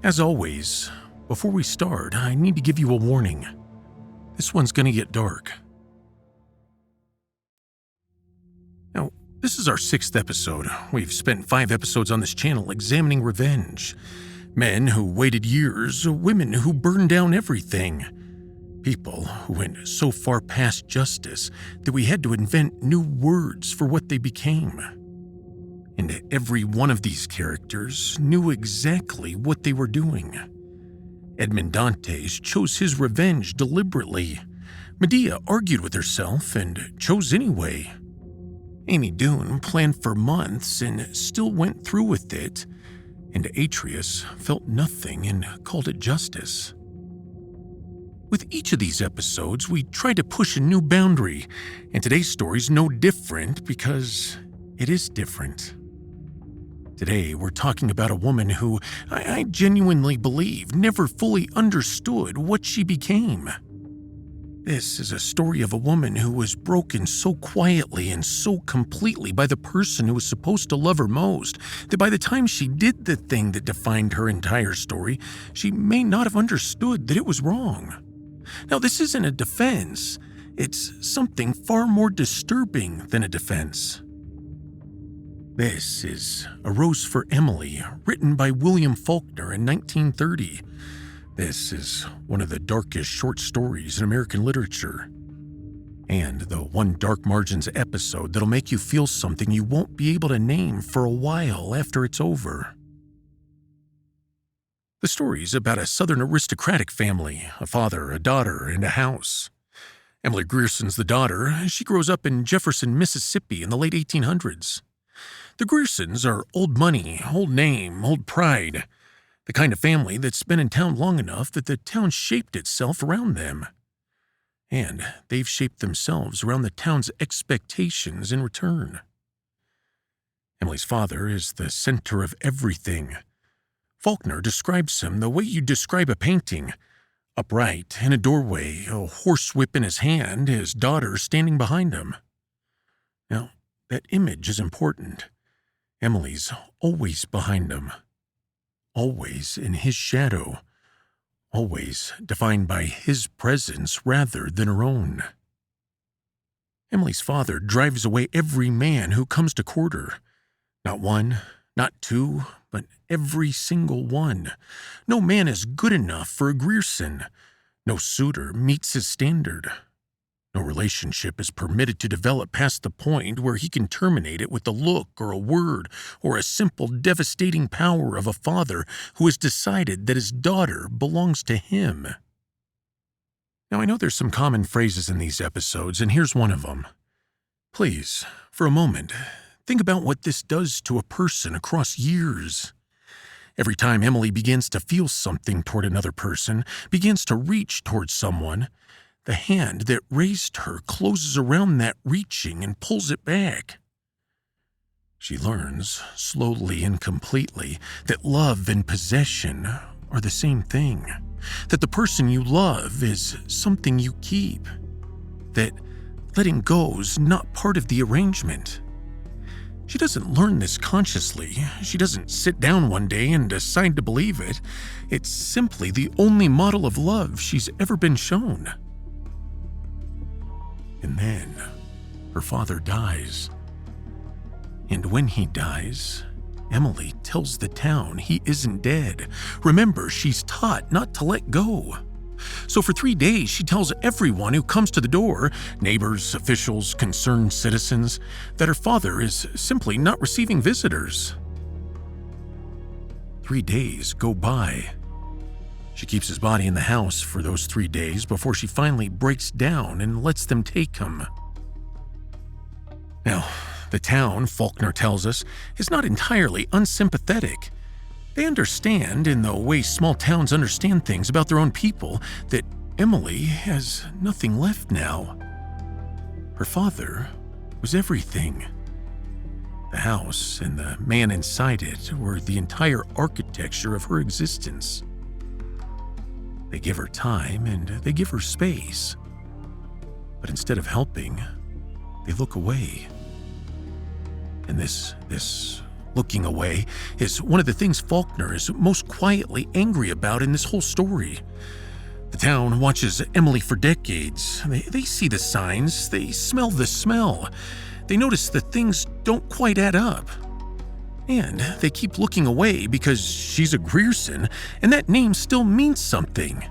As always, before we start, I need to give you a warning. This one's gonna get dark. Now, this is our 6th episode. We've spent 5 episodes on this channel examining revenge. Men who waited years, women who burned down everything. People who went so far past justice that we had to invent new words for what they became. And every one of these characters knew exactly what they were doing. Edmond Dantes chose his revenge deliberately. Medea argued with herself and chose anyway. Amy Doon planned for months and still went through with it. And Atreus felt nothing and called it justice. With each of these episodes, we try to push a new boundary, and today's story's no different because it is different. Today, we're talking about a woman who I genuinely believe never fully understood what she became. This is a story of a woman who was broken so quietly and so completely by the person who was supposed to love her most that by the time she did the thing that defined her entire story, she may not have understood that it was wrong. Now, this isn't a defense. It's something far more disturbing than a defense. This is A Rose for Emily, written by William Faulkner in 1930. This is one of the darkest short stories in American literature. And the One Dark Margins episode that'll make you feel something you won't be able to name for a while after it's over. The story's about a Southern aristocratic family, a father, a daughter, and a house. Emily Grierson's the daughter. She grows up in Jefferson, Mississippi in the late 1800s. The Griersons are old money, old name, old pride. The kind of family that's been in town long enough that the town shaped itself around them. And they've shaped themselves around the town's expectations in return. Emily's father is the center of everything. Faulkner describes him the way you describe a painting. Upright in a doorway, a horsewhip in his hand, his daughter standing behind him. Now, that image is important. Emily's always behind him. Always in his shadow. Always defined by his presence rather than her own. Emily's father drives away every man who comes to court her. Not one, not two, but every single one. No man is good enough for a Grierson. No suitor meets his standard. No relationship is permitted to develop past the point where he can terminate it with a look or a word or a simple devastating power of a father who has decided that his daughter belongs to him. Now, I know there's some common phrases in these episodes, and here's one of them. Please, for a moment, think about what this does to a person across years. Every time Emily begins to feel something toward another person, begins to reach towards someone, the hand that raised her closes around that reaching and pulls it back. She learns, slowly and completely, that love and possession are the same thing. That the person you love is something you keep. That letting go's not part of the arrangement. She doesn't learn this consciously. She doesn't sit down one day and decide to believe it. It's simply the only model of love she's ever been shown. And then, her father dies. And when he dies, Emily tells the town he isn't dead. Remember, she's taught not to let go. So for 3 days, she tells everyone who comes to the door, neighbors, officials, concerned citizens, that her father is simply not receiving visitors. 3 days go by. She keeps his body in the house for those 3 days before she finally breaks down and lets them take him. Now, the town, Faulkner tells us, is not entirely unsympathetic. They understand, in the way small towns understand things about their own people, that Emily has nothing left now. Her father was everything. The house and the man inside it were the entire architecture of her existence. They give her time and they give her space. But instead of helping, they look away. And this Looking away is one of the things Faulkner is most quietly angry about in this whole story. The town watches Emily for decades. They see the signs, they smell the smell. They notice that things don't quite add up. And they keep looking away because she's a Grierson, and that name still means something.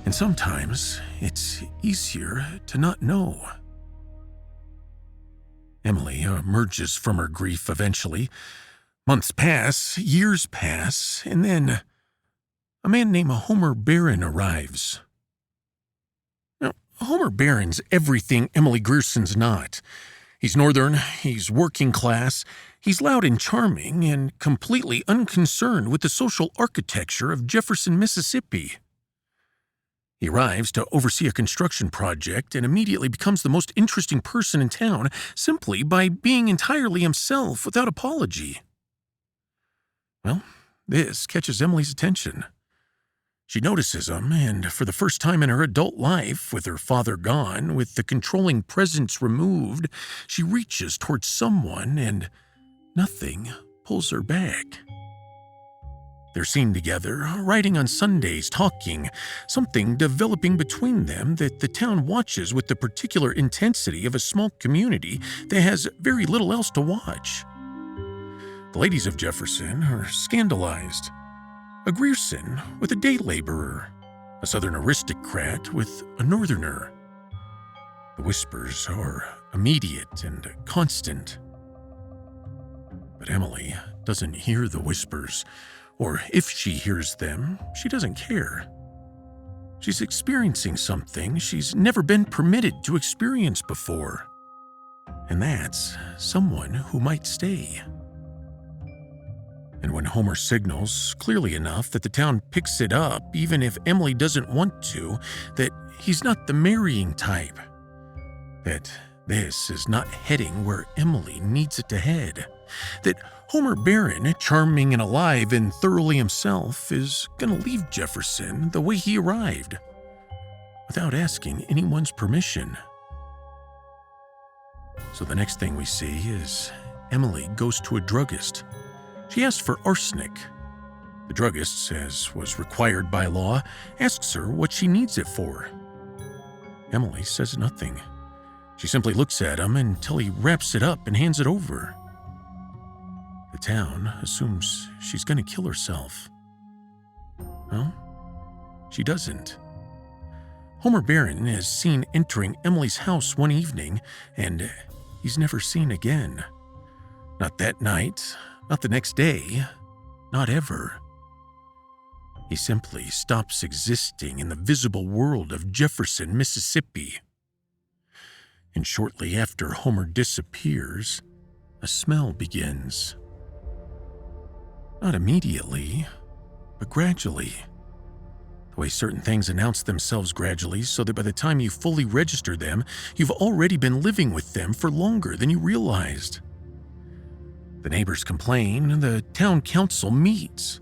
And sometimes it's easier to not know. Emily emerges from her grief eventually. Months pass, years pass, and then a man named Homer Barron arrives. Now, Homer Barron's everything Emily Grierson's not. He's northern, he's working class, he's loud and charming, and completely unconcerned with the social architecture of Jefferson, Mississippi. He arrives to oversee a construction project and immediately becomes the most interesting person in town simply by being entirely himself without apology. Well, this catches Emily's attention. She notices him, and for the first time in her adult life, with her father gone, with the controlling presence removed, she reaches towards someone and nothing pulls her back. They're seen together, riding on Sundays, talking, something developing between them that the town watches with the particular intensity of a small community that has very little else to watch. The ladies of Jefferson are scandalized. A Grierson with a day laborer, a southern aristocrat with a northerner. The whispers are immediate and constant. But Emily doesn't hear the whispers, or if she hears them, she doesn't care. She's experiencing something she's never been permitted to experience before. And that's someone who might stay. And when Homer signals clearly enough that the town picks it up, even if Emily doesn't want to, that he's not the marrying type, that this is not heading where Emily needs it to head, that Homer Barron, charming and alive and thoroughly himself, is going to leave Jefferson the way he arrived, without asking anyone's permission. So the next thing we see is Emily goes to a druggist. She asks for arsenic. The druggist, as was required by law, asks her what she needs it for. Emily says nothing. She simply looks at him until he wraps it up and hands it over. The town assumes she's going to kill herself. Well, she doesn't. Homer Barron is seen entering Emily's house one evening, and he's never seen again. Not that night, not the next day, not ever. He simply stops existing in the visible world of Jefferson, Mississippi. And shortly after Homer disappears, a smell begins. Not immediately, but gradually. The way certain things announce themselves gradually so that by the time you fully register them, you've already been living with them for longer than you realized. The neighbors complain, the town council meets.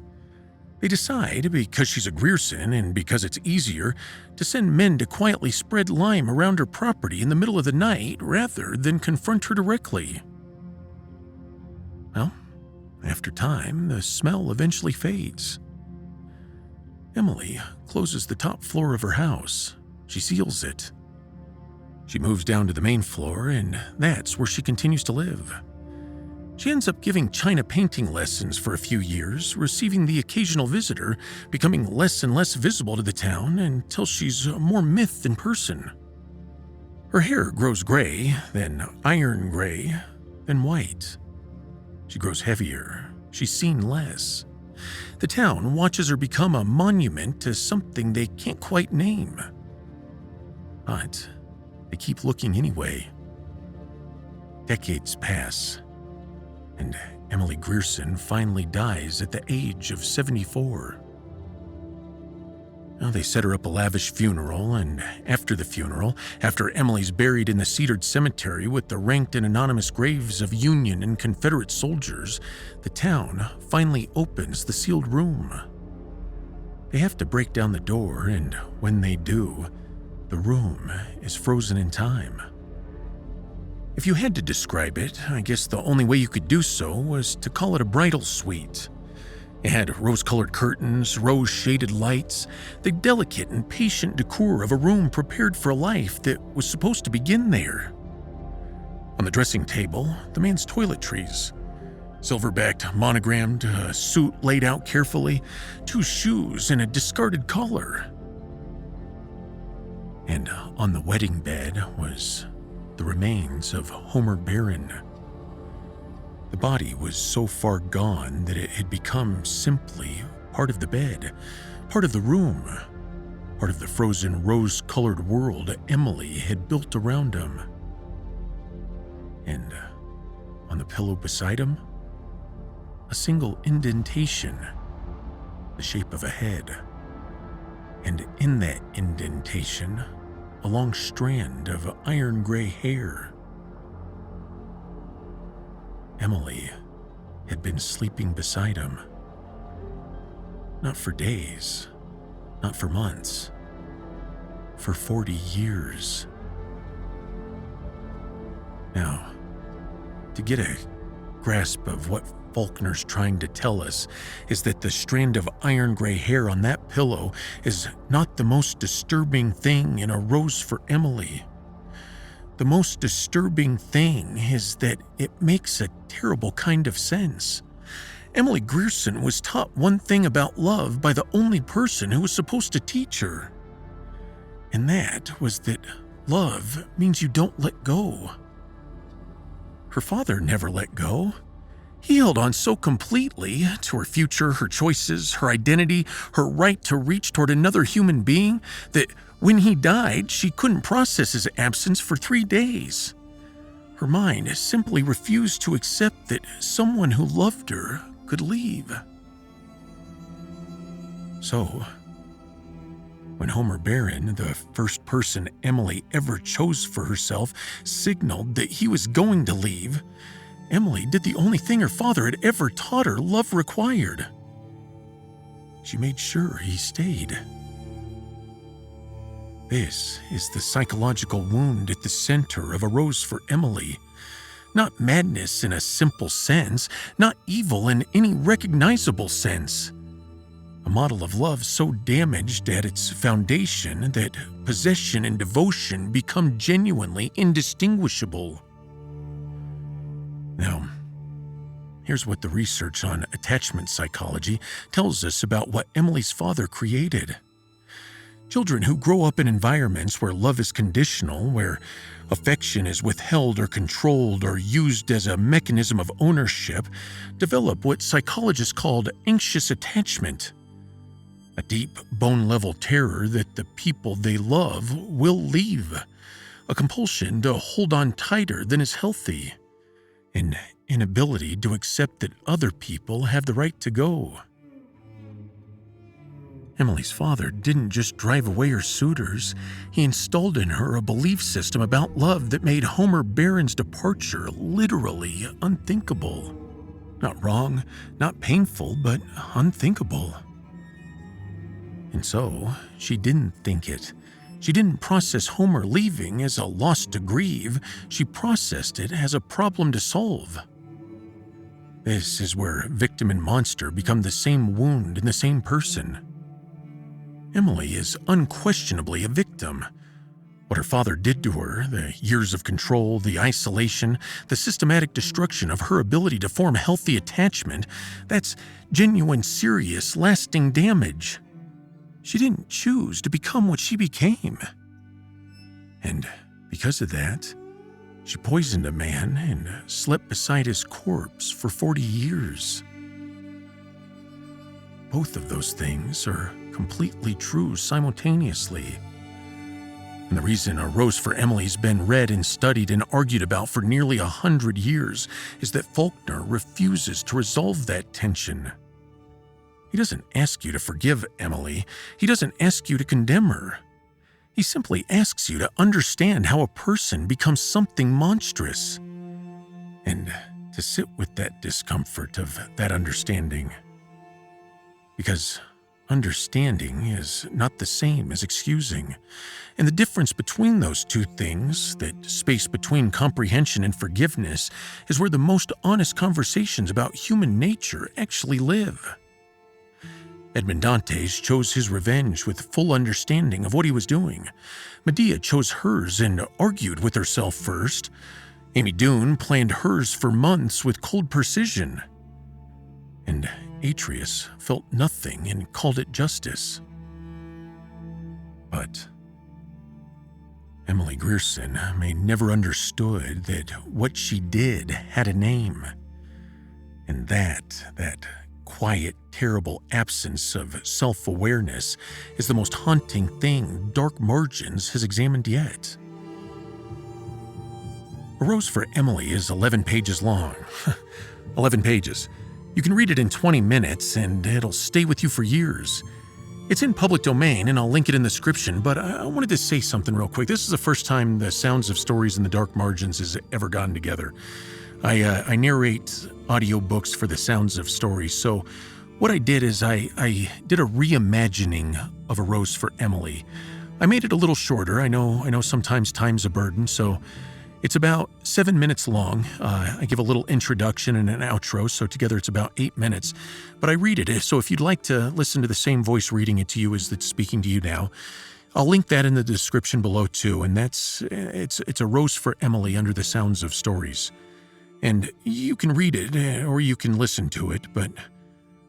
They decide, because she's a Grierson and because it's easier, to send men to quietly spread lime around her property in the middle of the night rather than confront her directly. Well, after time, the smell eventually fades. Emily closes the top floor of her house. She seals it. She moves down to the main floor, and that's where she continues to live. She ends up giving china painting lessons for a few years, receiving the occasional visitor, becoming less and less visible to the town until she's more myth than person. Her hair grows gray, then iron gray, then white. She grows heavier. She's seen less. The town watches her become a monument to something they can't quite name. But they keep looking anyway. Decades pass, and Emily Grierson finally dies at the age of 74. Now, they set her up a lavish funeral, and after the funeral, after Emily's buried in the cedared cemetery with the ranked and anonymous graves of Union and Confederate soldiers, the town finally opens the sealed room. They have to break down the door, and when they do, the room is frozen in time. If you had to describe it, I guess the only way you could do so was to call it a bridal suite. It had rose-colored curtains, rose-shaded lights, the delicate and patient decor of a room prepared for a life that was supposed to begin there. On the dressing table, the man's toiletries. Silver-backed, monogrammed, a suit laid out carefully, 2 shoes, and a discarded collar. And on the wedding bed was the remains of Homer Barron. The body was so far gone that it had become simply part of the bed, part of the room, part of the frozen rose-colored world Emily had built around him. And on the pillow beside him, a single indentation, the shape of a head. And in that indentation, a long strand of iron-gray hair. Emily had been sleeping beside him. Not for days, not for months, for 40 years. Now, to get a grasp of what Faulkner's trying to tell us is that the strand of iron-gray hair on that pillow is not the most disturbing thing in a rose for Emily. The most disturbing thing is that it makes a terrible kind of sense. Emily Grierson was taught one thing about love by the only person who was supposed to teach her. And that was that love means you don't let go. Her father never let go. He held on so completely to her future, her choices, her identity, her right to reach toward another human being that when he died, she couldn't process his absence for 3 days. Her mind simply refused to accept that someone who loved her could leave. So, when Homer Barron, the first person Emily ever chose for herself, signaled that he was going to leave, Emily did the only thing her father had ever taught her love required. She made sure he stayed. This is the psychological wound at the center of A Rose for Emily. Not madness in a simple sense, not evil in any recognizable sense. A model of love so damaged at its foundation that possession and devotion become genuinely indistinguishable. Now, here's what the research on attachment psychology tells us about what Emily's father created. Children who grow up in environments where love is conditional, where affection is withheld or controlled or used as a mechanism of ownership, develop what psychologists called anxious attachment. A deep, bone-level terror that the people they love will leave. A compulsion to hold on tighter than is healthy. An inability to accept that other people have the right to go. Emily's father didn't just drive away her suitors, he installed in her a belief system about love that made Homer Barron's departure literally unthinkable. Not wrong, not painful, but unthinkable. And so, she didn't think it. She didn't process Homer leaving as a loss to grieve, she processed it as a problem to solve. This is where victim and monster become the same wound in the same person. Emily is unquestionably a victim. What her father did to her, the years of control, the isolation, the systematic destruction of her ability to form healthy attachment, that's genuine, serious, lasting damage. She didn't choose to become what she became. And because of that, she poisoned a man and slept beside his corpse for 40 years. Both of those things are completely true simultaneously. And the reason A Rose for Emily's been read and studied and argued about for nearly 100 years is that Faulkner refuses to resolve that tension. He doesn't ask you to forgive Emily. He doesn't ask you to condemn her. He simply asks you to understand how a person becomes something monstrous, and to sit with that discomfort of that understanding. Because understanding is not the same as excusing. And the difference between those two things, that space between comprehension and forgiveness, is where the most honest conversations about human nature actually live. Edmond Dantes chose his revenge with full understanding of what he was doing. Medea chose hers and argued with herself first. Amy Doone planned hers for months with cold precision. And Atreus felt nothing and called it justice. But Emily Grierson may never understood that what she did had a name. And that quiet, terrible absence of self-awareness is the most haunting thing Dark Margins has examined yet. A Rose for Emily is 11 pages long. 11 pages. You can read it in 20 minutes, and it'll stay with you for years. It's in public domain, and I'll link it in the description, but I wanted to say something real quick. This is the first time the Sounds of Stories and the Dark Margins has ever gotten together. I narrate audiobooks for the Sounds of Stories, so what I did is I did a reimagining of A Rose for Emily. I made it a little shorter. I know sometimes time's a burden, so it's about 7 minutes long. I give a little introduction and an outro, so together it's about 8 minutes. But I read it, so if you'd like to listen to the same voice reading it to you as that's speaking to you now, I'll link that in the description below too, and it's A Rose for Emily under the Sounds of Stories. And you can read it, or you can listen to it, but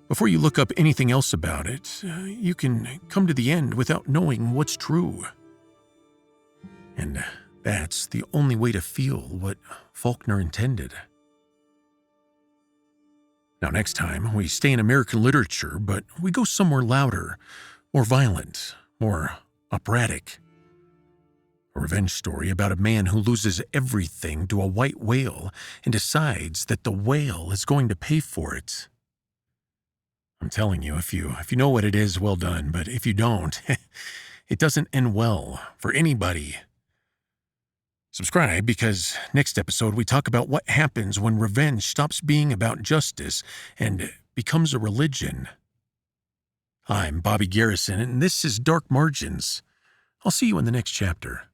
before you look up anything else about it, you can come to the end without knowing what's true. And that's the only way to feel what Faulkner intended. Now, next time, we stay in American literature, but we go somewhere louder, more violent, more operatic. A revenge story about a man who loses everything to a white whale and decides that the whale is going to pay for it. I'm telling you, if you know what it is, well done, but if you don't, it doesn't end well for anybody. Subscribe, because next episode we talk about what happens when revenge stops being about justice and becomes a religion. I'm Bobby Garrison, and this is Dark Margins. I'll see you in the next chapter.